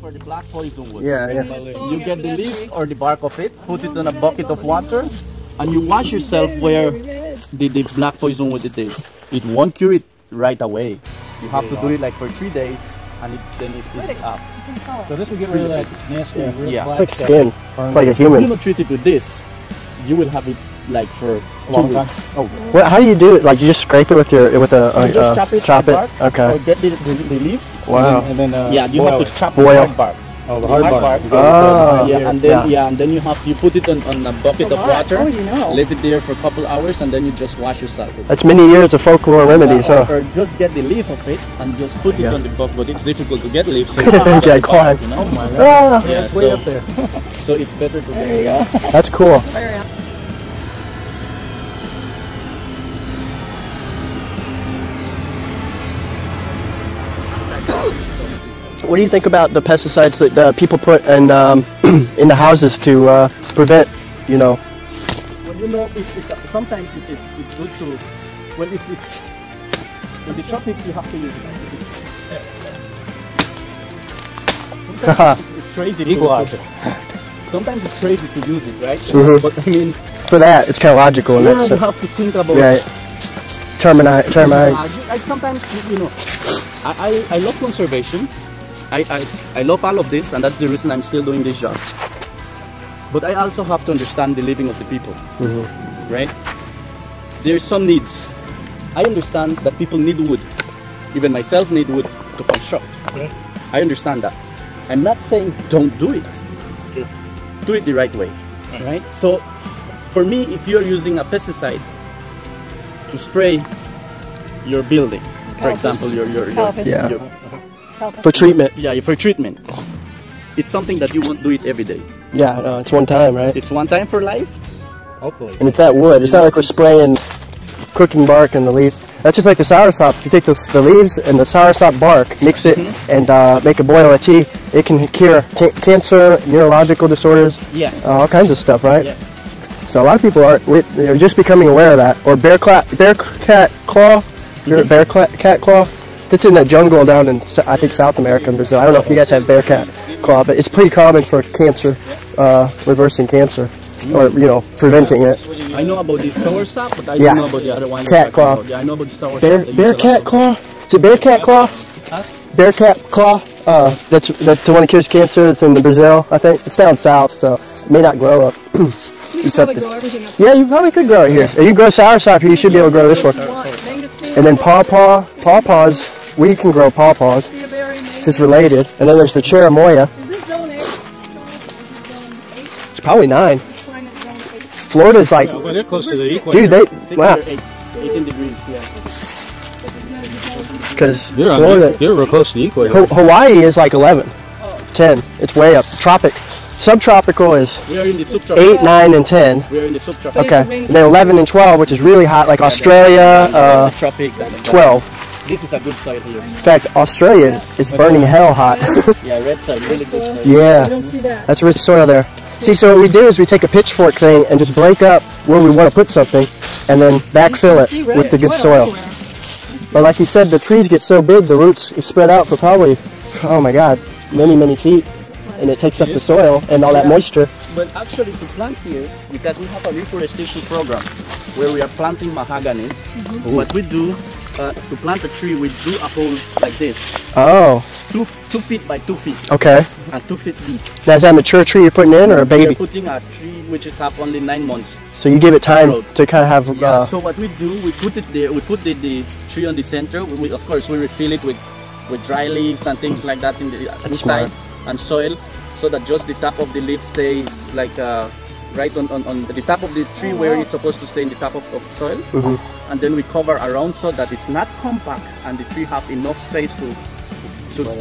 For the black poison wood. Yeah, yeah. You get the leaf or the bark of it, put it in a bucket of water, and you wash yourself where the black poison wood it is. It won't cure it right away. You have to do it like for 3 days, and then it splits up. So this will get rid of that nasty, yeah. It's like skin. It's like a human. If you don't treat it with this, you will have it like for 2 weeks. Oh, well, how do you do it? Like you just scrape it with your you just chop it. Okay. Or get the leaves. Wow. And then yeah, you have to chop the boil. hard bark. Oh, the hard bark. Oh. Yeah, and then and then you put it on a bucket of water. Leave it there for a couple hours, and then you just wash yourself with it. That's many years of folklore remedies, huh? Or just get the leaf of it and just put it on the bucket. But it's difficult to get leaves. So Yeah, climb. you know? Yeah, it's way up there. So it's better to get it. That's cool. What do you think about the pesticides that people put in in the houses to prevent, you know? Well, you know, sometimes it's good to. Well, it's in the tropics you have to use it. Sometimes it's crazy. Equalizer. Sometimes it's crazy to use it, right? But I mean, For that, it's kind of logical. And you have to think about. Right. Termite. I sometimes, you know, I love conservation. I love all of this, and that's the reason I'm still doing this job. But I also have to understand the living of the people, right? There's some needs. I understand that people need wood. Even myself need wood to construct. I understand that. I'm not saying don't do it. Do it the right way, right? So, for me, if you're using a pesticide to spray your building, for example, For treatment. yeah, for treatment, it's something that you won't do it every day. Yeah, no, it's one time, right? It's one time for life. Hopefully. And it's that wood. It's not like we're spraying cooking bark and the leaves. That's just like the soursop. If you take the leaves and the soursop bark, mix it, and make a boil of tea, it can cure cancer, neurological disorders, all kinds of stuff, right? Yes. So a lot of people they're just becoming aware of that. Or bear cat claw. That's in the jungle down in, I think, South America and Brazil. I don't know if you guys have bear cat claw, but it's pretty common for cancer, reversing cancer, or, you know, preventing it. I know about the soursop, but I don't know about the other one. Cat claw. Yeah, I know about the soursop. Bear cat claw? Is it bear cat claw? Huh? Bear cat claw? That's the one that cures cancer. It's in Brazil, I think. It's down south, so it may not grow up. You can probably grow everything up. Yeah, you probably could grow it here. If you grow soursop here, you should be able to grow this one. And then pawpaws. We can grow pawpaws. It's just related. And then there's the cherimoya. Is this zone 8? It's probably 9. Florida's like, Well, they're close to the equator. dude, they, wow. 18 degrees, yeah. Because They're Florida, real close to the equator. Hawaii is like 11, 10. It's way up. Subtropical is We are in the subtropical. 8, 9, and 10. We are in the subtropical. Okay. And then 11 and 12, which is really hot, like Australia, 12. This is a good side here. In fact, Australia is burning hell hot. Yeah, red side, really good side. Yeah. I don't see that. That's rich soil there. See, so what we do is we take a pitchfork thing and just break up where we want to put something, and then backfill it with the good soil. But like you said, the trees get so big, the roots spread out for probably, oh my God, many, many feet. And it takes up the soil and all that moisture. But actually to plant here, because we have a reforestation program where we are planting mahogany, what we do, to plant a tree, we do a hole like this. Oh. 2 feet by 2 feet. Okay. And 2 feet deep. Now, is that a mature tree you're putting in or a baby? We're putting a tree which is up only 9 months. So you give it time to kind of have... Yeah, so what we do, we put it there, we put the tree on the center. Of course, we refill it with dry leaves and things like that in the inside and soil, so that just the top of the leaf stays like right on the top of the tree where it's supposed to stay in the top of soil. And then we cover around so that it's not compact and the tree have enough space to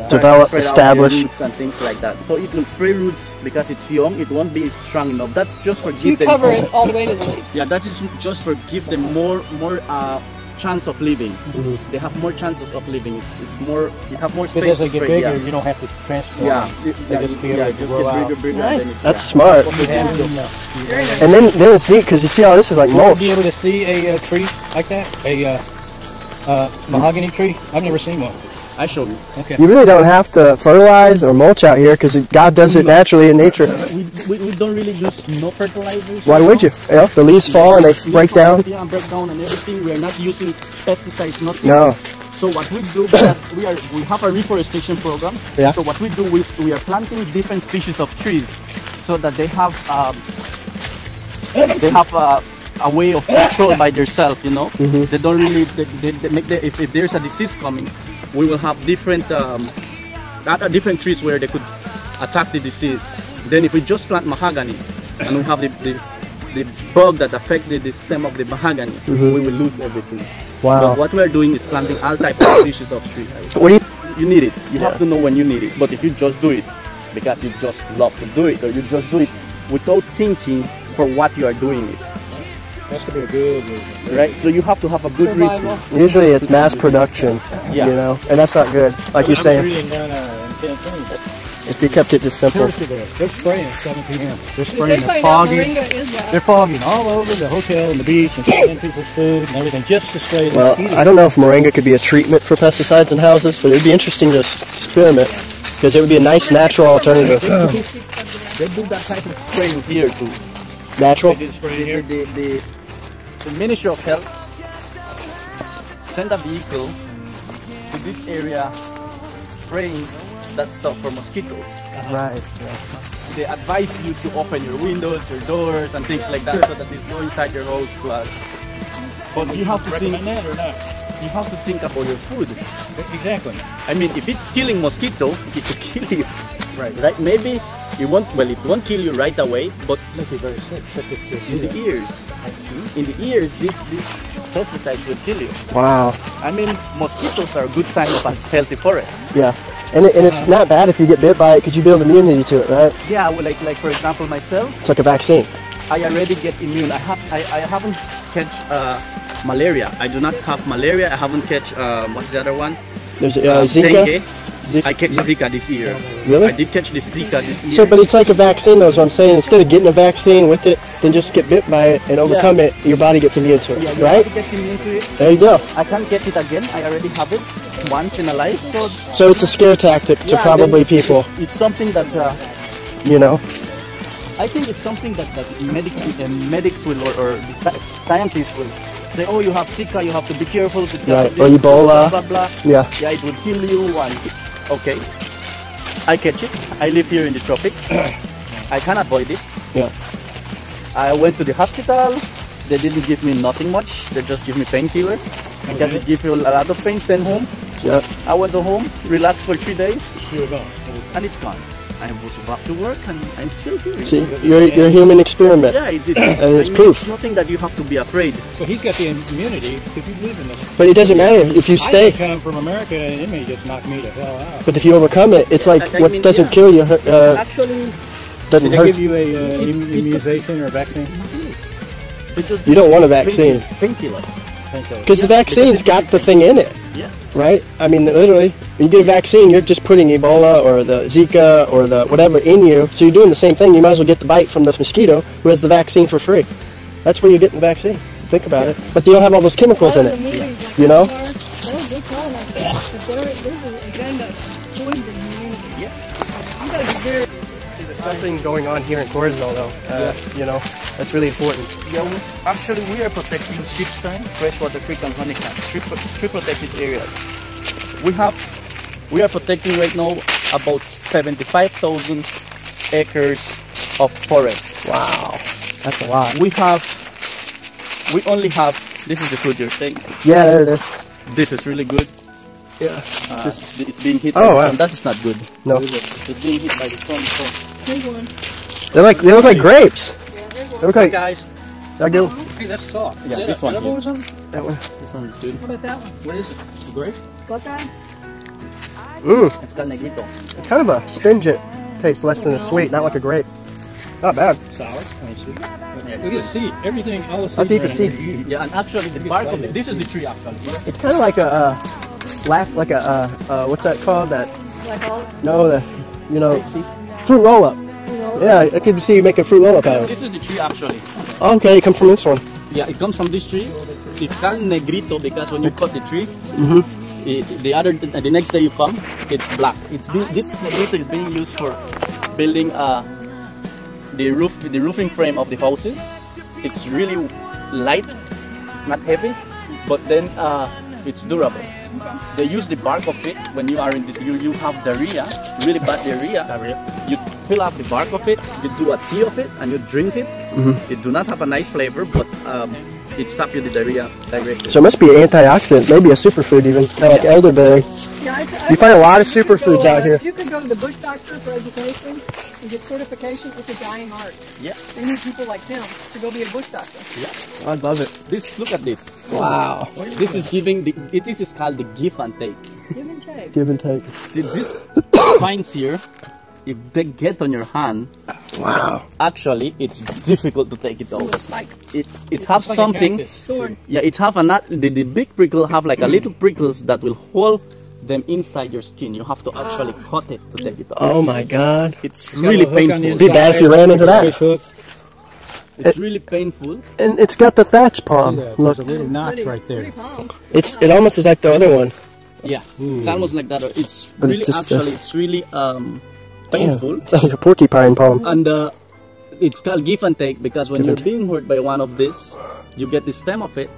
develop, establish, roots and things like that. So it will spray roots because it's young. It won't be strong enough. That's just for You cover it all the way to the leaves. Yeah, that is just for give them more chance of living. They have more chances of living. It's more. You have more space. Because as to they get spray, bigger, you don't have to transport. Yeah, They just be able to just grow get out. bigger. Nice. And then That's smart. And then it's neat because you see how this is like You mulch. won't be able to see a tree like that, a mahogany tree. I've never seen one. I show you. Okay. You really don't have to fertilize or mulch out here because God does it naturally in nature. We don't really use no fertilizers. Why would you? You know, the leaves fall and they break down. Yeah, break down and everything. We are not using pesticides, nothing. No. So what we do, because we have a reforestation program. Yeah. So what we do is we are planting different species of trees, so that they have a way of control by themselves. You know, they don't really they make if there's a disease coming, we will have different different trees where they could attack the disease. Then if we just plant mahogany and we have the bug that affected the stem of the mahogany, we will lose everything. Wow. But what we are doing is planting all types of species of tree. What do You need it. You have to know when you need it. But if you just do it because you just love to do it, or you just do it without thinking for what you are doing it, Has to be a good reason. right? So you have to have a good reason. Usually it's mass production, Yeah. you know, and that's not good. Like you're I'm saying, reading down in Cancun. if you kept it just simple. Seriously, they're spraying at 7 p.m. They're They spraying, they're find out fogging. moringa is that. They're fogging all over the hotel and the beach and spraying people's food and everything just to spray the Well, mosquitoes. I don't know if moringa could be a treatment for pesticides in houses, but it'd be interesting to experiment because it would be a nice natural alternative. They do that type of spraying here too. Natural? They did spray here. The Ministry of Health send a vehicle to this area spraying that stuff for mosquitoes. Right. They advise you to open your windows, your doors, and things like that, so that it's go inside your house plus. But you have to think. Recommend that or not? You have to think about your food. Exactly. I mean, if it's killing mosquito, it will kill you. Right. Maybe it won't. Well, it won't kill you right away, but Make you very sick. in the ears. In the ears, these pesticides will kill you. Wow. I mean, mosquitoes are a good sign of a healthy forest. Yeah. And it's not bad if you get bit by it because you build immunity to it, right? Yeah, well, like for example, myself, It's like a vaccine. I already get immune. I haven't catch malaria. I do not have malaria. I haven't catch what's the other one? There's Zika. Dengue. I catch Zika this year. Really? I did catch this Zika this year. So, but it's like a vaccine, though, is what I'm saying. Instead of getting a vaccine with it, then just get bit by it and overcome it, your body gets immune to it, yeah, you right? have to get immune to it. There you go. I can't get it again. I already have it once in a life. So So it's a scare tactic to yeah, probably then people, It's something that you know? I think it's something that medics will or the scientists will say. Oh, you have Zika. You have to be careful. Because Right, of or this, Ebola. Blah, blah, blah. Yeah. Yeah, it will kill you. And okay, I catch it. I live here in the tropics. I can avoid it. Yeah. I went to the hospital. They didn't give me nothing much. They just give me painkiller because it gives you a lot of pain. Send home. Yeah. I went to home, relaxed for 3 days, You're gone. and it's gone. I was back to work, and I'm still here. See, you're a human experiment. Yeah, it's And it's proof. It's nothing that you have to be afraid. So he's got the immunity because you live in this. But it doesn't matter if you I stay. could come from America and it may just knock me the hell out. But if you overcome it, it's like I what mean, doesn't yeah. kill you Actually, doesn't Did they hurt. give you a immunization or a vaccine? they just You don't want a vaccine. Painkillers. Because the vaccine's got the thing in it, Yeah. right? I mean, literally, when you get a vaccine, you're just putting Ebola or the Zika or the whatever in you. So you're doing the same thing. You might as well get the bite from the mosquito who has the vaccine for free. That's where you're getting the vaccine. Think about it. But they don't have all those chemicals in it. You know? They're calling us that. But there's an agenda towards the community. Yeah. You gotta be very. There's something going on here in Corozal, though. You know, that's really important. Yeah, actually, we are protecting sheep's time, freshwater creek, and honeycomb. Three protected areas. We are protecting right now about 75,000 acres of forest. Wow. That's a lot. We only have. This is the food you're saying. Yeah, there it is. This is really good. Yeah. It's being hit Oh, by the wow. sun. That is not good. No. It's being hit by the sun. So. Here's one. They look like grapes. They look like, Guys. I go. Hey, that's soft. Yeah, this one. Edible or something? That one. This one is good. What about that one? What is it? The grape? What's that? Mmm. It's called negrito. It's kind of a astringent taste, less than a sweet, not like a grape. Not bad. Sour. I mean, sweet. Look at the seed. Everything, all the seeds. How deep are is in seed? there. Yeah, and actually the bark of it. This is the tree actually. It's kind of like a what's that called? That Like all. no, the fruit roll up. Yeah, I could see you making fruit roll up out of it. This is the tree actually. Okay, it comes from this one. Yeah, it comes from this tree. It's called negrito because when you cut the tree, The next day you come, it's black. This material is being used for building the roofing frame of the houses. It's really light. It's not heavy, but then it's durable. They use the bark of it when you are in you have diarrhea, really bad diarrhea. You peel off the bark of it, you do a tea of it, and you drink it. It do not have a nice flavor, but it stops you the diarrhea directly. So it must be an antioxidant, maybe a superfood even, kind of like elderberry. Yeah, You find a lot of superfoods out here. You could go to the bush doctor for education and get certification. It's a dying art. Yeah. They need people like him to go be a bush doctor. Yeah. I love it. Look at this. Wow. This is it is called the give and take. Give and take. Give and take. See these spines here, if they get on your hand, Wow. actually it's difficult to take it off. It has like something. Thorn. Yeah, it have the big prickle have like a little prickles that will hold them inside your skin. You have to actually cut it to take it off. Oh my God. It's really painful. It'd be bad if you ran into that. It's really painful. And it's got the thatch palm. Look, There's a little notch right there. Pretty palm. it almost is like the other one. Yeah, it's almost like that. It's But really it's just, it's really painful. It's like a porcupine palm. And it's called give and take because when you're being hurt by one of this, you get the stem of it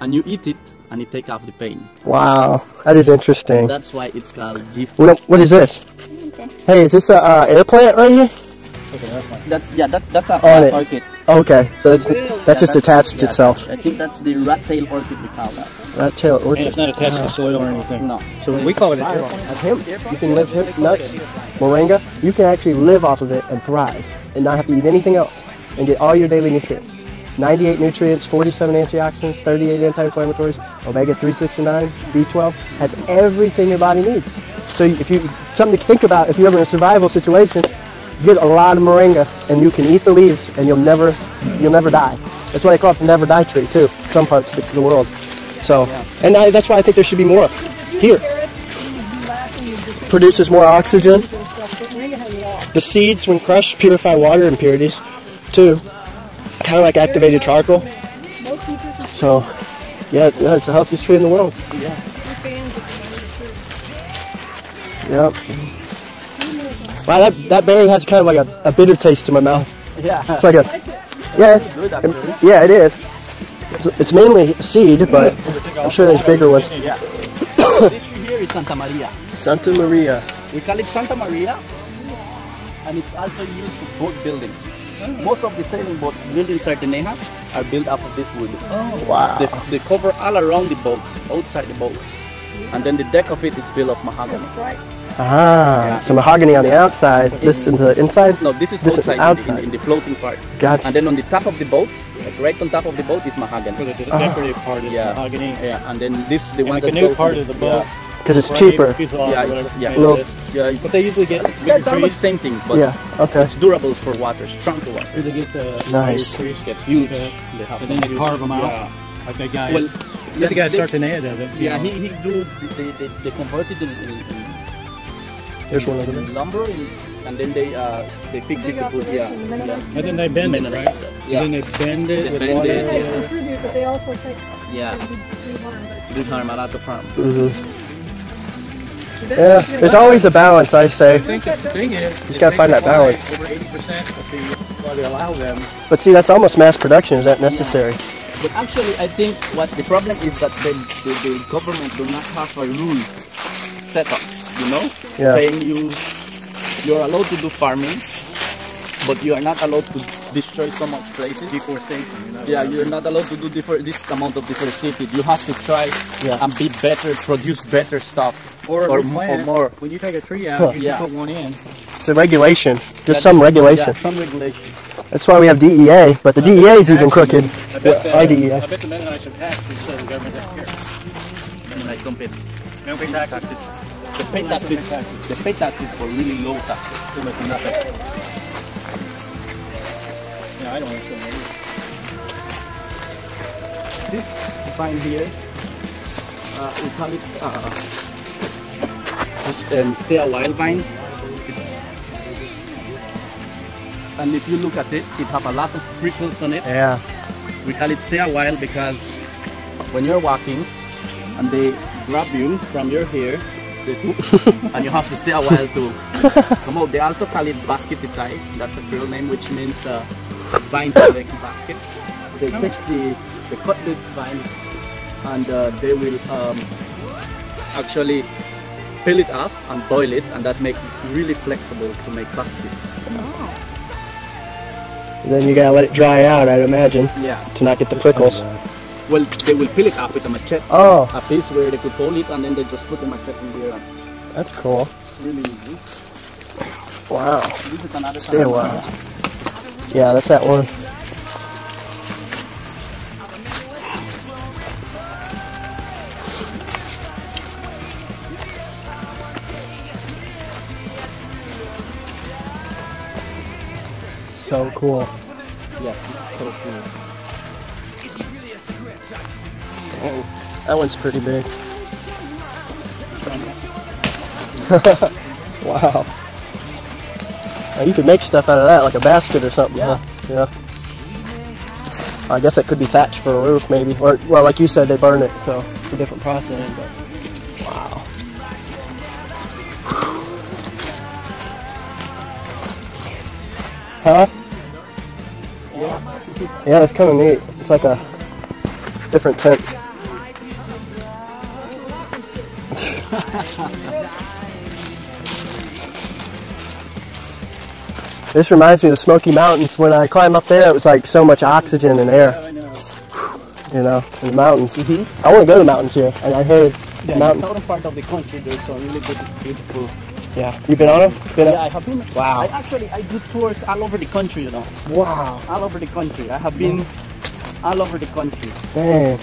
and you eat it and it take off the pain. Wow, that is interesting. That's why it's called give. What is this? Hey, is this a air plant right here? That's a On it. orchid. Okay, so that's just attached itself. I think that's the rat tail orchid we call that. Rat tail And orchid. it's not attached to soil or anything. No. So we call it a Hemp. You can live hemp nuts, moringa. You can actually live off of it and thrive, and not have to eat anything else, and get all your daily nutrients. 98 nutrients, 47 antioxidants, 38 anti-inflammatories, omega-3, 6, and 9, B12, has everything your body needs. So if you something to think about, if you're ever in a survival situation, get a lot of moringa, and you can eat the leaves, and you'll never die. That's why they call it the never die tree too. Some parts of the world. So, and that's why I think there should be more here. Produces more oxygen. The seeds, when crushed, purify water impurities too. Kind of like activated charcoal. So, yeah, it's the healthiest tree in the world. Yep. Wow, that berry has kind of like a bitter taste to my mouth. Yeah. It's like it is. It's mainly seed, but I'm sure there's bigger ones. Yeah. This here is Santa Maria. Santa Maria. We call it Santa Maria, and it's also used for boat buildings. Most of the sailing boat buildings in Sardinia are built up of this wood. Oh, wow. They cover all around the boat, outside the boat, and then the deck of it is built of mahogany. Ah, so mahogany on the outside, this in the inside? No, this is outside. in the floating part. Gotcha. And then on the top of the boat, like right on top of the boat is mahogany. For the decorative part is mahogany. Yeah, and then this the one Like the that new goes part in of the boat. Because it's cheaper. But they usually get yeah, it's almost the same thing, but okay. it's durable for water, strong to water. They get Nice. trees get huge, and then they carve them out. Like that guy. Well, there's a guy Sardinia does it. Yeah, he do. They convert it in There's one of them. lumber, and then they fix it to put And then they bend it, right? Yeah. And then they bend it with bend water. it. They contribute, but they also take do harm a lot of harm. Yeah, there's always a balance, I say. The thing is, You just gotta find that balance. over 80%, why they allow them. But see, that's almost mass production. Is that necessary? But actually, I think what the problem is that the government do not have a rule set up, you know? Yeah. Saying you're allowed to do farming, but you are not allowed to destroy so much places. Deforestation, You're not allowed to do this amount of deforestation. You have to try and be better, produce better stuff. Or more. When you take a tree out, you put one in. It's a regulation. Just some regulation. Yeah, some regulation. That's why we have DEA, but the DEA is even crooked. Our DEA. I bet the Mennonites should tax this so the government doesn't care. Mennonites don't pay. They don't pay taxes. They pay taxes. They pay taxes for really low taxes. Nothing. Yeah, I don't understand that either. This vine here, we call it stay a wild vine. And if you look at it, it have a lot of prickles on it. Yeah. We call it stay a while because when you're walking and the grab you from your hair, and you have to stay a while to come out. They also call it basket tie. That's a Creole name, which means vine basket. They cut this vine, and they will actually peel it off and boil it, and that makes it really flexible to make baskets. Then you gotta let it dry out, I'd imagine. Yeah. To not get the prickles. Well, they will peel it off with a machete. Oh. A piece where they could hold it, and then they just put the machete in there. That's cool. Really easy. Wow. This is another Stay a while. Yeah, that's that one. So cool. Yeah, so cool. Dang, that one's pretty big. Wow. You could make stuff out of that, like a basket or something. Yeah. Huh? Yeah. I guess that could be thatch for a roof, maybe. Or, well, like you said, they burn it, so it's a different process. But wow. Huh? Yeah, it's kind of neat. It's like a different tent. This reminds me of the Smoky Mountains. When I climbed up there, it was like so much oxygen and air. You know, in the mountains. I want to go to the mountains here, and I heard the mountains. In the southern part of the country, there's some really beautiful. Yeah, you been on them? Yeah, I have been. Wow. I do tours all over the country, you know. Wow. All over the country. I have been all over the country. Dang.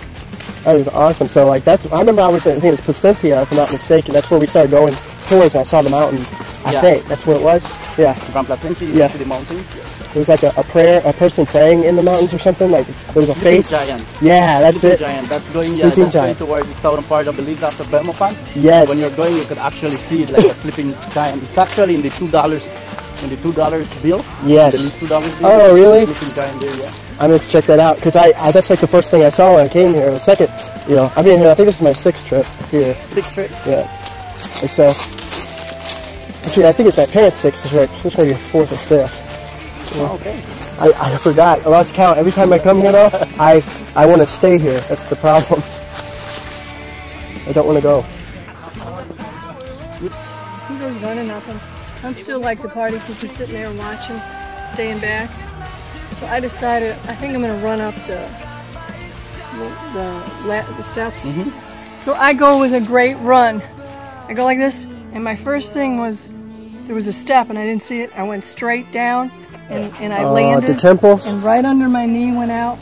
That is awesome. So like I remember I was at, I think it was Placentia, if I'm not mistaken. That's where we started going tours and I saw the mountains. I think that's where it was. Yeah. From Placentia you go to the mountains. It was like a person praying in the mountains or something. Like there was a face. Giant. Yeah, that's Sleeping it. Giant. That's going. Sleeping That's giant. going towards the southern part of Belize after Belmopan. Yes. When you're going, you could actually see it like a sleeping giant. It's actually in the $2 bill. Yes. The $2 bill. Oh, really? Sleeping giant there, yeah. I'm going to check that out because I that's like the first thing I saw when I came here. The second, you know, I've been here. I think this is my 6th trip here. 6th trip. Yeah. And so, actually, I think it's my parents' 6th trip. This is maybe 4th or 5th. Oh, okay. I forgot. I lost count. Every time I come here, though, I want to stay here. That's the problem. I don't want to go. He goes running nothing. I'm still like the party people sitting there watching, staying back. So I decided I think I'm going to run up the steps. So I go with a great run. I go like this, and my first thing was there was a step and I didn't see it. I went straight down and I landed. At the temple? And right under my knee went out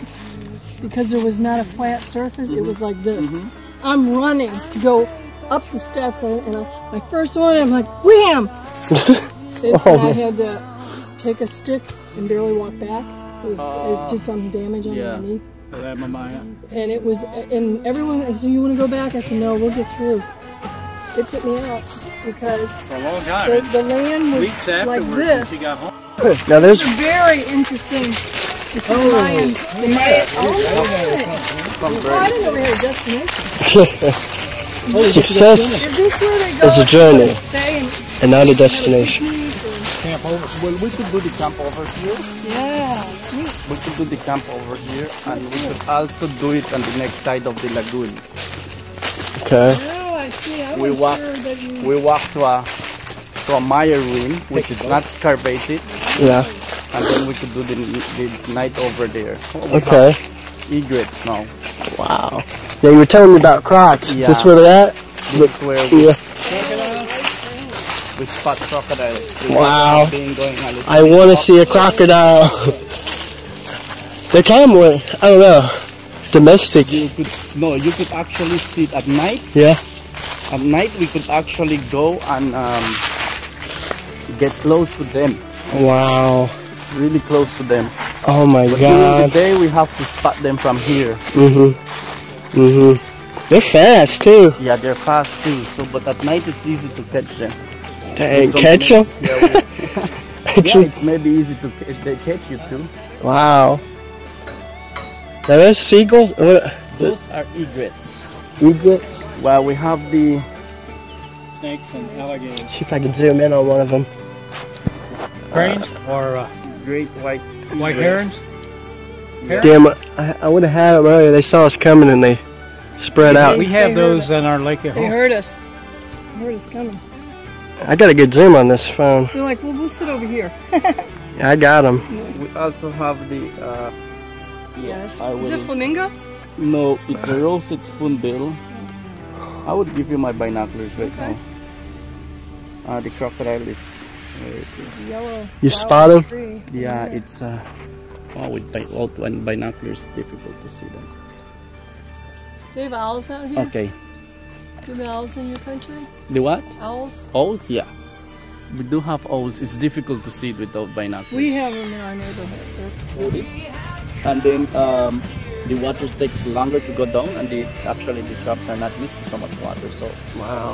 because there was not a flat surface. It was like this. I'm running to go up the steps and my first one I'm like wham! And I had to take a stick and barely walk back. It did some damage on my knee. And it was, and everyone said, you want to go back? I said, no, we'll get through. It put me out because the land was like this. Now there's very interesting to see Mayan. I didn't know we had a destination. Success is a journey and not a destination. Camp over. Well, we could do the camp over here. Yeah. We could do the camp over here, and we could also do it on the next side of the lagoon. Okay. Oh, I see. We walk to a Maya ruin, which is not excavated. Yeah. And then we could do the night over there. Okay. Egrets now. Wow. Yeah, you were telling me about crocs. Yeah. Is this where they're at? This is where we spot crocodiles. Wow. I want to see a crocodile. They're kind of more, I don't know, domestic. You could actually see it at night. Yeah. At night we could actually go and get close to them. Wow. Really close to them. Oh my But during the God. day we have to spot them from here. They're fast too. Yeah, they're fast too. So, but at night it's easy to catch them. Dang, catch them? Yeah, it may be easy to if they catch you too. Wow. Now those seagulls, what? Those are egrets. Egrets? Well, we have the Snakes and alligators. See if I can zoom in on one of them. Cranes or great white herons? Damn, I would have had them earlier. They saw us coming and they spread out. We have those in our lake at They home. heard us. They heard us coming. I got a good zoom on this phone. They're like, well, we'll sit over here. Yeah, I got them. We also have the Yes. I Is it will- flamingo? no, it's a roasted spoonbill. I would give you my binoculars right Okay. now. The crocodile is where it is. Yellow. You flower spot 'em? tree. Yeah, it's with binoculars difficult to see them. Do you have owls out here? Okay. Do you have owls in your country? The what? Owls? Owls? Yeah. We do have owls. It's difficult to see it without binoculars. We have them in our neighborhood. And then the water takes longer to go down, and the shrubs are not used to so much water. So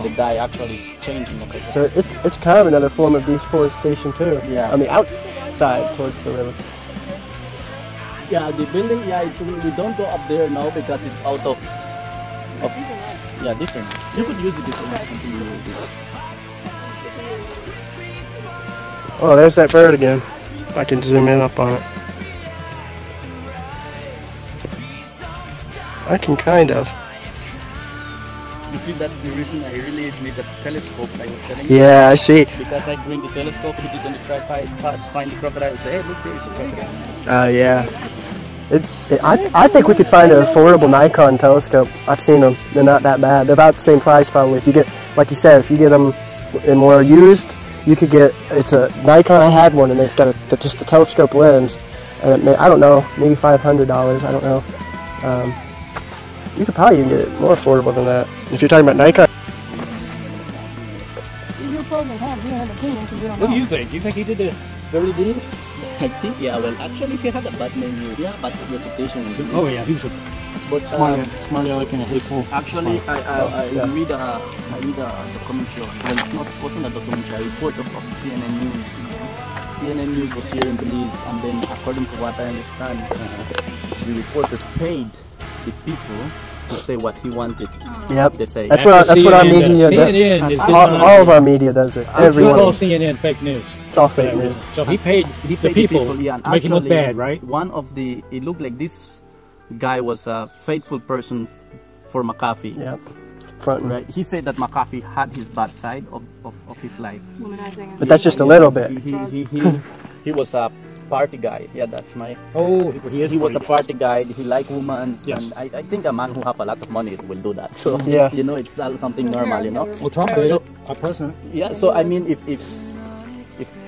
the dye actually is changing. Okay. So it's kind of another form of deforestation too. Yeah. On the outside towards the river. Yeah, the building. Yeah, we don't go up there now because it's out of. These are nice. Yeah, this one. You could use it if you want something to use it. Oh, there's that bird again. I can zoom in up on it. I can kind of. You see, that's the reason I really need the telescope I was telling you. Yeah, I see. Because I bring the telescope, hit it on the tripod, find the crocodile, and say, hey, look, there's a crocodile. Yeah. I think we could find an affordable Nikon telescope. I've seen them. They're not that bad. They're about the same price probably. If you get, like you said, if you get them in more used, you could get, it's a Nikon, I had one, and it's got just a telescope lens. And I don't know, maybe $500, I don't know. You could probably even get it more affordable than that. If you're talking about Nikon. Your program has, you don't have an opinion because you don't What do know. you think? You think he did it very good? I think, yeah, well, actually, he had a bad name here. Yeah, bad reputation. Oh yeah, he was a But smart aleck and a hateful. actually, I read a documentary. Well, it wasn't a documentary. A report of CNN News. CNN News was here in Belize, and then, according to what I understand, the reporters paid the people to say what he wanted. Yep. They say. That's what our media does. CNN is All of our media does it. We Everyone. call CNN fake news. It's all fake news. So he paid the people yeah, to and make him look actually, bad, right? One of the, it looked like this guy was a faithful person for McAfee. Yep. Fronting. Right. He said that McAfee had his bad side of his life. Womanizing. But that's just a little bit. He was a party guy. Yeah, that's my. Oh, He was a party guy. He liked women, Yes. and I think a man who have a lot of money will do that. So Yeah. you know, it's not something normal. You know. Well, Trump did it. Our president. Yeah. So I mean, if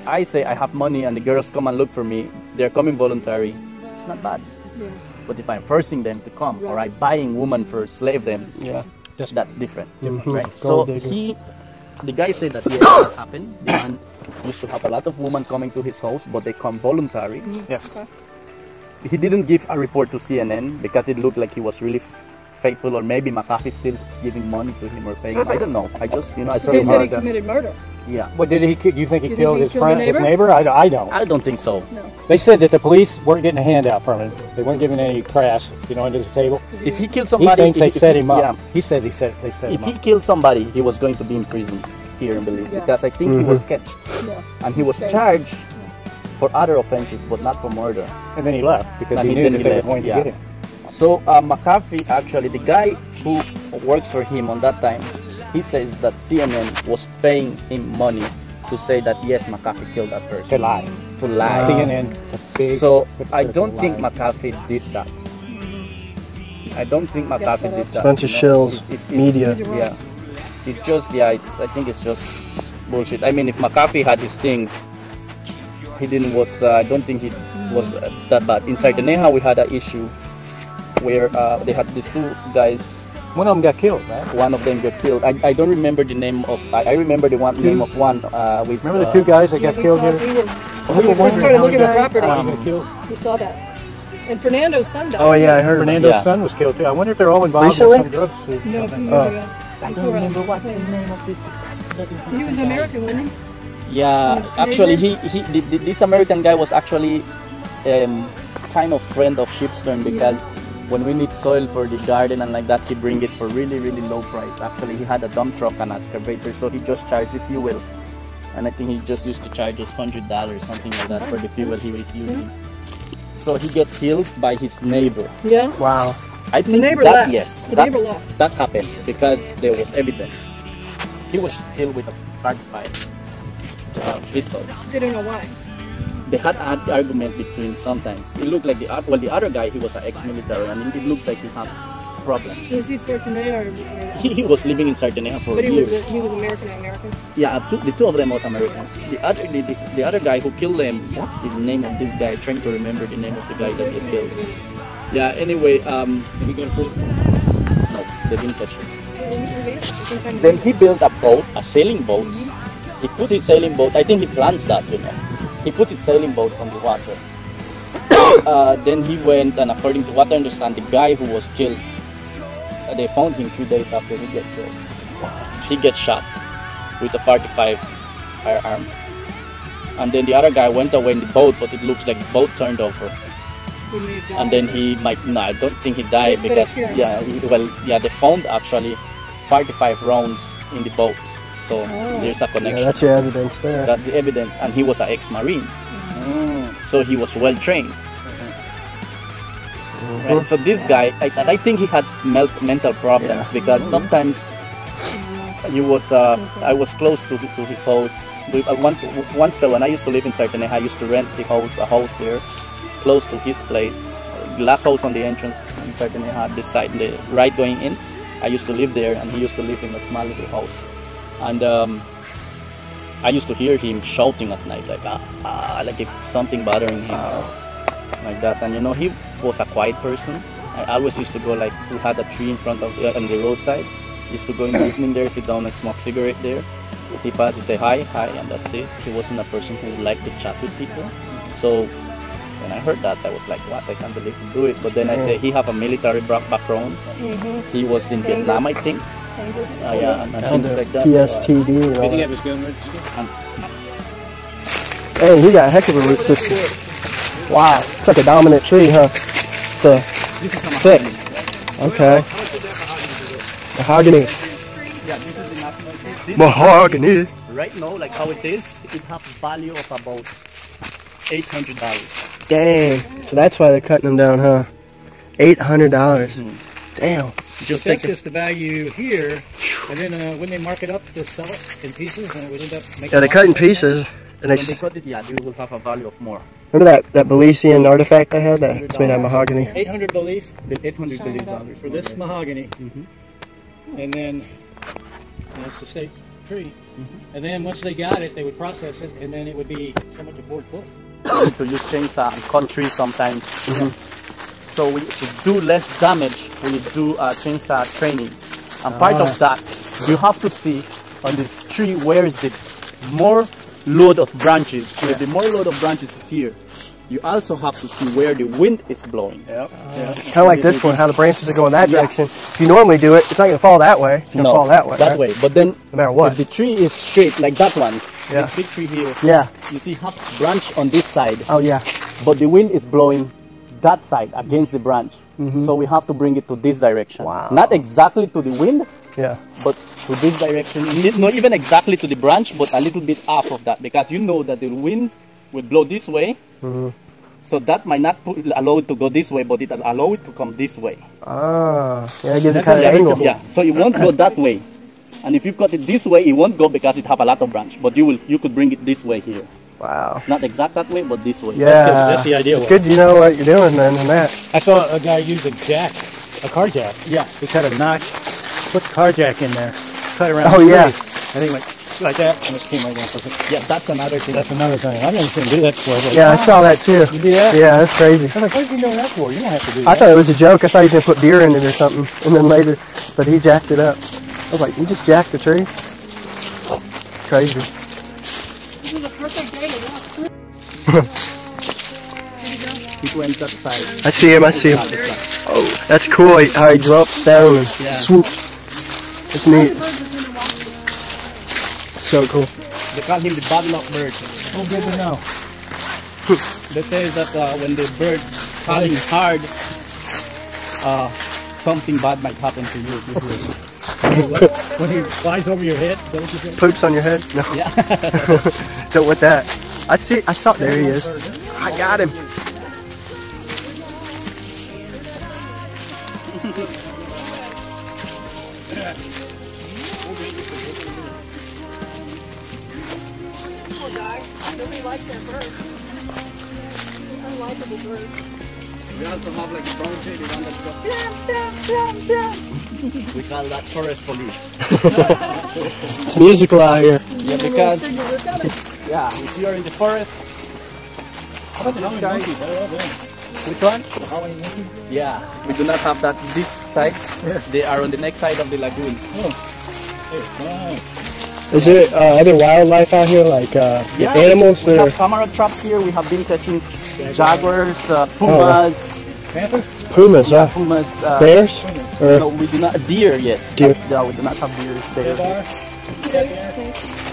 I say I have money and the girls come and look for me, they're coming voluntary. It's not bad. Yeah. But if I'm forcing them to come, or I'm buying women for slave them, Yeah. that's different, Mhm. right? Gold So digger. the guy said that yes, it happened. The man used to have a lot of women coming to his house, but they come voluntary. Yes. He didn't give a report to CNN because it looked like he was really faithful, or maybe McAfee still giving money to him or paying him. I don't know. I just, I saw He said he him. committed murder. Yeah. What did he? Do you think he You think killed he his killed friend, the his neighbor? neighbor? I don't. I don't think so. No. They said that the police weren't getting a handout from him. They weren't giving any crass, under the table. If he killed He somebody, thinks they if set him up. Yeah. He says they set If him he up. killed somebody, he was going to be in prison here in Belize, Yeah. because I think he was catched Yeah. and he was Stay. charged for other offenses, but not for murder. And then he left because And he he knew said that he they were left, going to yeah. get him. So McAfee, actually, the guy who works for him on that time, he says that CNN was paying him money to say that yes, McAfee killed that person. To lie. To lie. CNN. Is a big. So I don't hypocritical think lie. McAfee did that. I don't think McAfee did that. Bunch of shills. Media. Yeah. It's just, I think it's just bullshit. I mean, if McAfee had his things, he didn't I don't think he was that bad. Inside the Neha, we had an issue where they had these two guys. One of them got killed, right? One of them got killed. I don't remember the name of. I remember the name of one. With Remember the two guys that got we killed saw, here? we started looking at the property. Got killed. We saw that. And Fernando's son died. Oh yeah, I heard. Fernando's Yeah. son was killed too. I wonder if they're all involved Recently? in some drugs. No, a few years Oh. ago. I don't Before us. remember what the name of this. He was American, wasn't he? Yeah, actually, this American guy was actually kind of friend of Shipstern, because when we need soil for the garden and like that, he bring it for really, really low price. Actually, he had a dump truck and excavator, so he just charged the fuel. And I think he just used to charge us $100, something like that, for the fuel he was using. So he gets killed by his neighbor. Yeah. Wow. I think neighbor that, left. yes, The that, neighbor left. that happened because there was evidence. He was killed with a 45 pistol. They don't know why. They had an argument between sometimes. It looked like the other guy, he was an ex-military, and it looked like he had problems. Was he Sartonea or? He was living in Sartonea for But years. he was American. Yeah, the two of them was Americans. The other guy who killed them, what's the name of this guy? I'm trying to remember the name of the guy that they killed. Yeah, anyway, we got no, they didn't catch him. Then he built a boat, a sailing boat. He put his sailing boat, I think he plans that, you know. He put his sailing boat on the water. Then he went, and according to what I understand, the guy who was killed, they found him 2 days after he got killed. He gets shot with a 45 firearm. And then the other guy went away in the boat, but it looks like the boat turned over. So he may have died. And then he might, no, I don't think he died because, they found actually 45 rounds in the boat. So there's a connection. Yeah, that's your evidence there. That's the evidence. And he was an ex-Marine. So he was well trained. Right? So this guy, I think he had mental problems because sometimes he was, I was close to his house. Once when I used to live in Sartonea, I used to rent a house there, close to his place. Last house on the entrance in Sartonea had this side, the right going in. I used to live there, and he used to live in a small little house. And I used to hear him shouting at night, like if something bothering him, like that. And you know, he was a quiet person. I always used to go, like, we had a tree in front of on the roadside. Used to go in the evening there, sit down and smoke cigarette there. He passed, he say hi, and that's it. He wasn't a person who liked to chat with people. So when I heard that, I was like, what? I can't believe he do it. But then I say he have a military background. He was in Vietnam, I think. Yeah, and things like that. PSTD. You think it was going right? Hey, he got a heck of a root system. Wow, it's like a dominant tree, huh? It's a thick. Okay. Mahogany. Yeah, this is the national tree. Mahogany. Right now, like how it is, it has a value of about $800. Dang. So that's why they're cutting them down, huh? $800. Damn. Just that's just the value here, and then when they mark it up to sell it in pieces, and it would end up making. Yeah, they cut in pieces, and When they cut it, yeah, they will have a value of more. remember that Belizean artifact I had? It's made out of mahogany. 800 Belize $800 Belize for this mahogany, and then that's the state tree. And then once they got it, they would process it, and then it would be so much a board foot. To use chainsaw and cut trees sometimes. So to do less damage, we do chainsaw training. And part of that, you have to see on the tree where is the more load of branches. So the more load of branches is here. You also have to see where the wind is blowing. Kind of like this one, how the branches are going that direction. If you normally do it, it's not going to fall that way. It's going to fall that way. That way. But then, no matter what. if the tree is straight, like that one, this big tree here, you see half branch on this side. Oh, yeah. But the wind is blowing that side against the branch. So we have to bring it to this direction. Wow. Not exactly to the wind, but to this direction. Not even exactly to the branch, but a little bit off of that, because you know that the wind will blow this way. So that might not allow it to go this way, but it will allow it to come this way. Ah, yeah, it gives it kind of angle. Yeah, so it won't go that way. And if you cut it this way, it won't go because it have a lot of branch. But you could bring it this way here. Wow. It's not exact that way, but this way. Yeah, that's the idea. It's good you know what you're doing then in that. I saw a guy use a jack, a car jack. Yeah. He had a notch, put the car jack in there, cut around. Oh, yeah. And he went like that, and it came right down. Yeah, that's another thing. That's another thing. I've never seen him do that before. But Yeah, I saw that too. You do that? Yeah, that's crazy. I was like, what are you doing that for? You don't have to do that. I thought it was a joke. I thought he was going to put beer in it or something. And then later, but he jacked it up. I was like, you just jacked the tree? Crazy. This is a perfect day to walk through. It went that side. I see him, I see him. Oh, that's cool how he drops down and swoops. It's neat. So cool. They call him the bad luck bird. Oh, good to know. They say that when the birds calling hard, something bad might happen to you. When he flies over your head, don't you think? Poops on your head? No. Yeah. Don't want that. I saw, there he is. I got him. Poor guy. Nobody likes that bird. Unlikable bird. We also have like a brown tailed one that's got... We call that forest police. It's musical out here. Yeah, because if you're in the forest, How about the Howling monkeys? I love them. which one? The Howling monkeys? Yeah, we do not have that this side. They are on the next side of the lagoon. Oh. Hey, fine. Is there other wildlife out here, like animals we that have are camera traps here. We have been catching jaguars, pumas, Panthers? pumas, huh? pumas. Bears? Or No, we do not. Deer, yes. Deer. Yeah, we do not have deer there. Bar?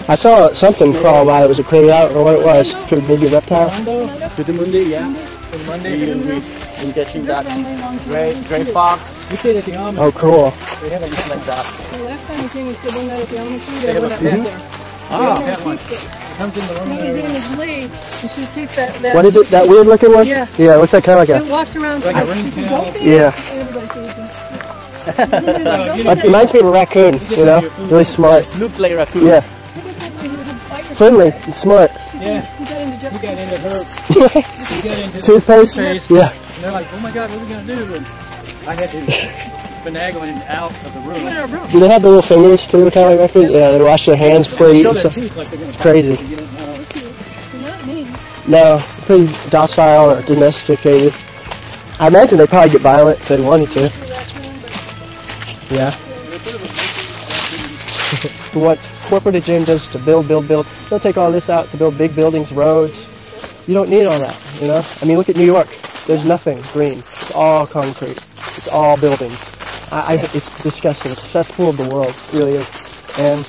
I saw something crawl by. It was a critter out, or what it was. Maybe a reptile. Mondo? To the Monday, yeah. For Monday? We're catching that gray fox, We say that the Amish, Oh, cool. they have a things like that. The last time we came, we still doing that at the elementary. They They have went a up pet. there. that one. It comes in the room His there. name is Lee, and she keeps that. What is it? That weird looking one? Yeah. Yeah, what's that kind of like It walks around. Like a She's ring tail. both Yeah. Everybody sees them. It reminds me of a raccoon, you know? Really smart. Looks like a raccoon. Yeah. Friendly and smart. Yeah, He got into he Jefferson. got into her. He got into Toothpaste? Yeah. And they're like, oh my God, what are we going to do? And I had to finagle him out of the room. Do they have the little fingers too, kind of like raccoons? Yeah, they wash their hands before they eat Show and their stuff. teeth like they're going to Crazy. Not me. No, pretty docile or domesticated. I imagine they probably get violent if they wanted to. Yeah. What corporate agenda is to build. They'll take all this out to build big buildings, roads. You don't need all that, you know? I mean, look at New York. There's nothing green. It's all concrete. It's all buildings. It's disgusting. It's a cesspool of the world. It really is. And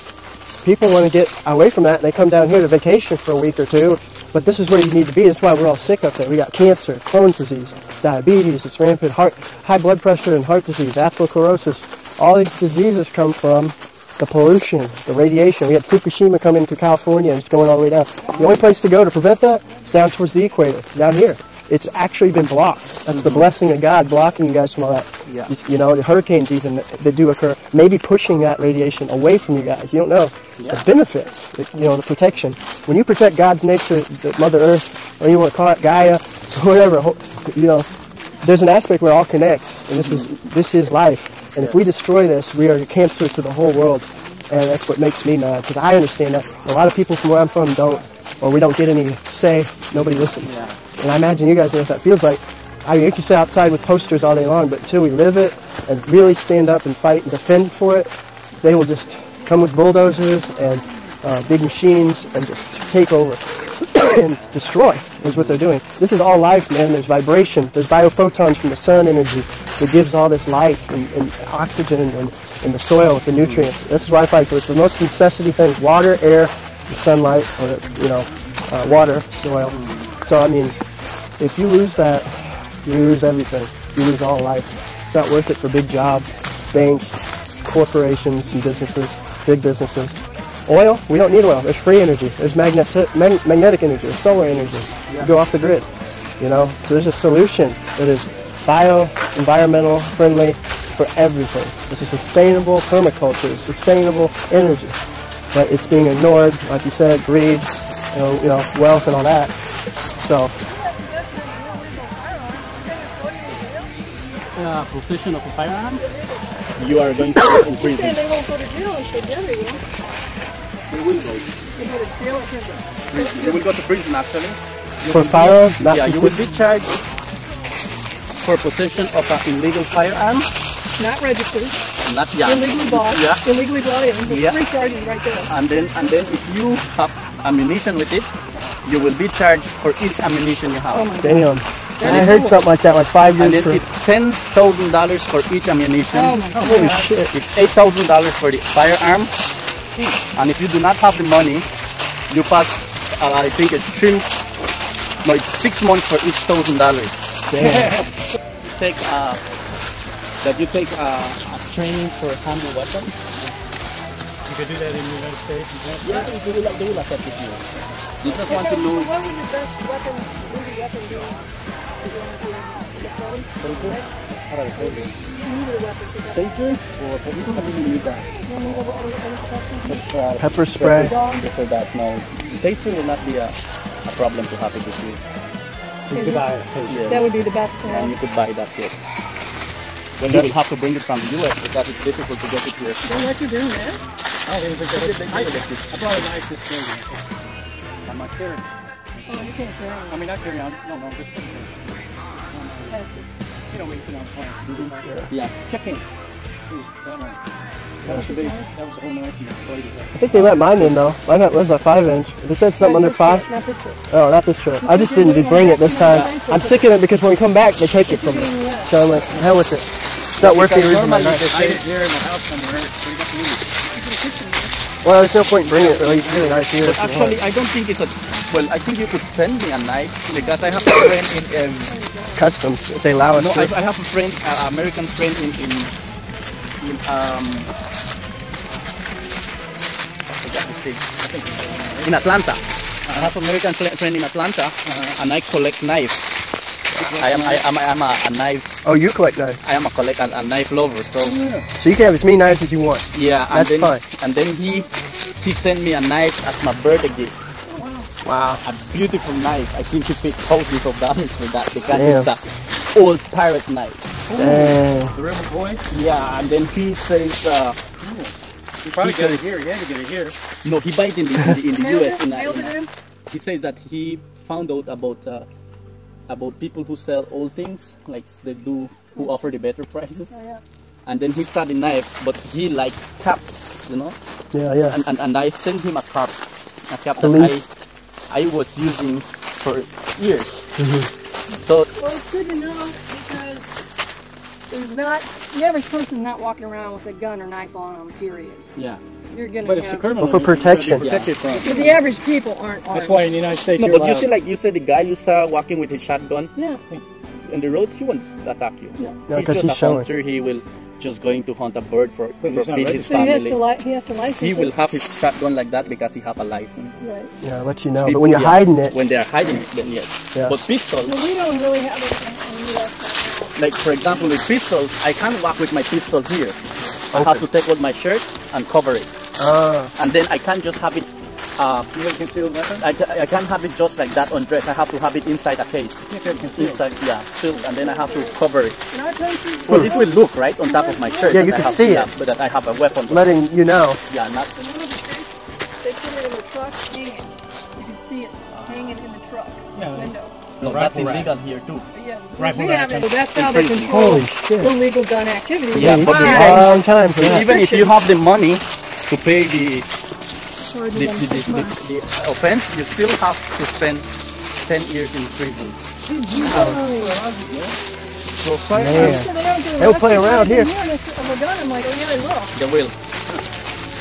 people want to get away from that, and they come down here to vacation for a week or two. But this is where you need to be. That's why we're all sick up there. We got cancer, Crohn's disease, diabetes, it's rampant high blood pressure and heart disease, atherosclerosis. All these diseases come from the pollution, the radiation. We had Fukushima come into California and it's going all the way down. The only place to go to prevent that is down towards the equator, down here. It's actually been blocked. That's the blessing of God blocking you guys from all that. Yeah. You know, the hurricanes even that do occur, maybe pushing that radiation away from you guys. You don't know the benefits, you know, the protection. When you protect God's nature, the Mother Earth, or you want to call it Gaia, whatever, you know, there's an aspect where it all connects, and this is life. And if we destroy this, we are a cancer to the whole world. And that's what makes me mad, because I understand that. A lot of people from where I'm from don't, or we don't get any say, nobody listens. Yeah. And I imagine you guys know what that feels like. I mean, you can sit outside with posters all day long, but until we live it and really stand up and fight and defend for it, they will just come with bulldozers and big machines and just take over and destroy is what they're doing. This is all life, man. There's vibration. There's biophotons from the sun energy that gives all this life and oxygen and the soil with the nutrients. This is why I fight for it. It's the most necessity things: water, air, and sunlight, or water, soil. So I mean, if you lose that, you lose everything. You lose all life. It's not worth it for big jobs, banks, corporations, and businesses, big businesses. Oil, we don't need oil. There's free energy. There's magnetic energy. There's solar energy. You go off the grid, you know. So there's a solution that is environmental friendly for everything. It's a sustainable permaculture. It's sustainable energy, but it's being ignored. Like you said, greed, you know, wealth and all that. So. Possession of a firearm, you are going to go in prison. They won't go to jail if they get it. You will go. They go to jail if You will go to prison actually. For firearm? Yeah, you will be charged for possession of an illegal firearm. not registered, Not young. illegally bought, Yeah. illegally brought in. There's Yeah. 3 charges right there. And then if you have ammunition with it, you will be charged for each ammunition you have. Oh my God. Damn. That I is heard cool. something like that, like 5 And years then for... it's $10,000 for each ammunition. Oh my God. Holy shit. It's $8,000 for the firearm. And if you do not have the money, you pass, I think it's 6 months for each $1,000. Damn. Take that you take a training for handle weapons. You could do that in the United States. Yeah, they will accept it here. You just want to know. What would your best weapon, really weapon be? Taser? Or you don't really need that. Pepper spray. For that, no. Taser will not be a problem to have it with you. You could buy it. Yeah. That would be the best to And have. you could buy that here. Well, you will have to bring it from the US because it's difficult to get it here. Then what you doing there? I don't even think I brought a knife this morning. I'm not carrying. Oh, you can't carry it. I mean, not carry on. No, just put it in. You know, when you put on a plane. Yeah, checking. That one. That was the whole knife you played with that. I think they let mine in though. Mine was a 5-inch. They said something under 5. Not this trip. Oh, not this trip. I just didn't bring it this time. I'm sick of it because when we come back, they take it from me. So I'm like, hell with it. It's not worth the reason my knife. I hid here in the house somewhere. So you got to leave. Well, there's no point in bringing it really. It's really nice here. But actually, I don't think it's a. Well, I think you could send me a knife because I have a friend in. Customs, if they allow us No, to. I have a friend, American friend in in Atlanta. I have an American friend in Atlanta, and I collect knives. I am a knife. Oh, you collect knives. I am a knife lover. So So you can have as many knives as you want. yeah, and That's then, fine. And then he sent me a knife as my birthday gift. Wow. A beautiful knife. I think he paid thousands of dollars for that because Damn. it's a old pirate knife. Dang. The River Boy? Yeah, and then he says, You probably get it here. You had to get it here. no, he buy it in the US. Mailed it in? He says that he found out about people who sell old things, like they do, who offer the better prices. Oh, yeah. And then he saw the knife, but he like caps, you know. Yeah, yeah. And I sent him a cap Belize. that I was using for years. So Well, it's good to know because there's not, the average person's not walking around with a gun or knife on them, period. yeah. You're going But to it's the have, criminal. Well, for protection. Protected from. but the average people aren't armed. That's why in the United States No, you're but you allowed. see, like you said, the guy you saw walking with his shotgun Yeah. in the road, he won't attack you. No. No, He's because just he's a showing. hunter. He will just going to hunt a bird for But he's not feed his So he has family. to, he has to license He it. will have his shotgun like that because he have a license. Right. Yeah, I'll let you know. But People, when you're yeah, hiding it, when they are hiding it, then yes. Yeah. But pistol, Well, we don't really have it in the US. like for example with pistols, I can't walk with my pistol here. I have to take out my shirt and cover it, and then I can't just have it. You have concealed weapon? I can't have it just like that undressed. I have to have it inside a case. You have concealed. Inside, yeah, still, and then I have to cover it. In our country, Well, it will look right on top of my shirt. Yeah, that you I can have, see yeah, it. but that I have a weapon. letting you know. Yeah, not. in one of the states, they put it in the truck hanging. You can see it hanging in the truck Yeah. window. No, Rifle that's rack. illegal here too. But yeah, Rifle we rack. have it. That's how they control Holy shit. illegal gun activity. Yeah, but Why? Long time for that. Even if you have the money to pay the Or the, the- the offense, you still have to spend 10 years in prison. So Man. So they don't do They'll play around here. Of a gun, I'm like, oh yeah, they will. they will.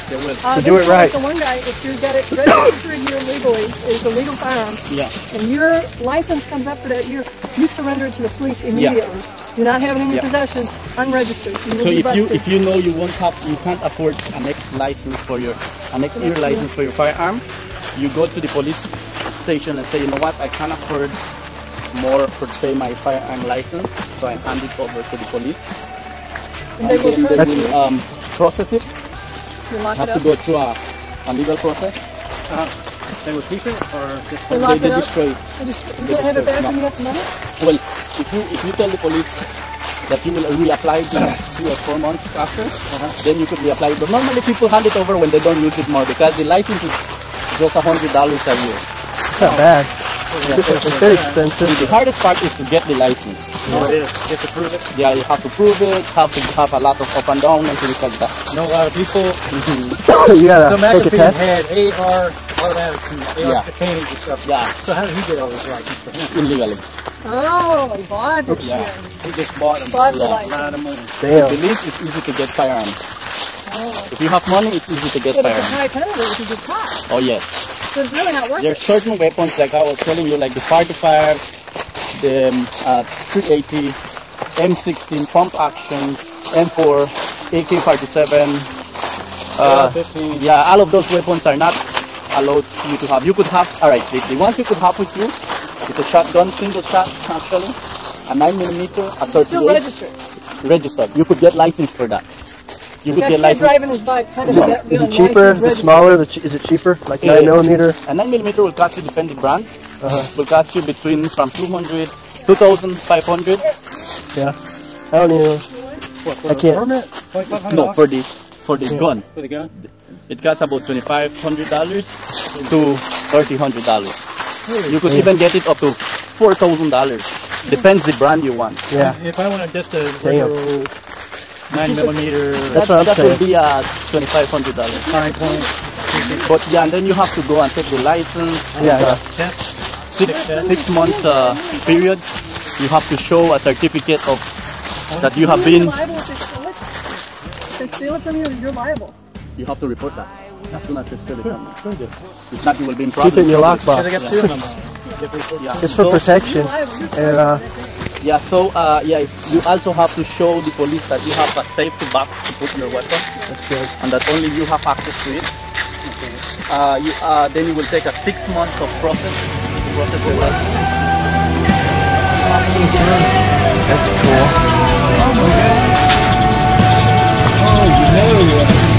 They will. So do it right. The one guy, if you've got it registered here legally, it's a legal firearm, Yeah. and your license comes up for that year, you surrender it to the police immediately. Do not have it in your Yeah. possession, unregistered. You will So be busted. if you know you can't afford an next license for your next year license for your firearm, you go to the police station and say, you know what, I can't afford more for say my firearm license, so I hand it over to the police. And they will They try to will process it. lock Have it to up. go through a legal process. They would keep it or just They lock They it up. destroy it. They just you don't have it back when you got the money. Well, if you tell the police that you will reapply it in 3 or 4 months after, then you could reapply it. But normally people hand it over when they don't use it more because the license is just $100 a year. It's not bad. It's very expensive. The hardest part is to get the license. Oh, it is. You have to prove it. Yeah, you have to prove it, have to have a lot of up and down and things like that. You know, a lot of people, You gotta so take a McAfee test. had AR automatics and AR Yeah. mechanics and stuff. Yeah, So how did he get all this license for him? illegally. Oh, he bought it. Yeah. He just bought them. Bought the Yeah. A lot license. of money. Damn. Belize is easy to get firearms. Oh. If you have money, it's easy to get But it's a firearms. high penalty if you get caught. Oh yes. So it's really not worth There are it. certain weapons, like I was telling you, like the 5.5, the 380, M16, pump action, M4, AK-47. 15. Yeah, all of those weapons are not allowed you to have. You could have, all right, the ones you could have with you is a shotgun, single shot, actually, a 9mm, a 38. Still registered. Registered. You could get license for that. You could That get kid license. driving his bike kind of Is it cheaper? Is it smaller? Is it cheaper? Like 9mm? A 9mm will cost you, depending brand, will cost you between from 200, 2,500. Yeah. I don't even know. I can't. Permit? No, for the gun. For the gun? It costs about $2,500 to $3,300. You could even get it up to $4,000. Depends the brand you want. Yeah. If I wanted just a Damn. regular 9mm, That's what I'm that would saying. be $2,500. fine point, But yeah, and then you have to go and take the license. Yeah, yeah. test. 6 months period. You have to show a certificate of that you have been. Liable if they steal it. If they steal it from you, you're liable. You have to report that as soon as it's still coming. If not, you will be in Keep it in problem. your They lockbox. got two of them. Yeah. It's for protection. And Yeah, so yeah, you also have to show the police that you have a safety box to put your weapon, that's good. and that only you have access to it. Then you will take a 6 months of process to process the weapon. That's cool. Oh, you know.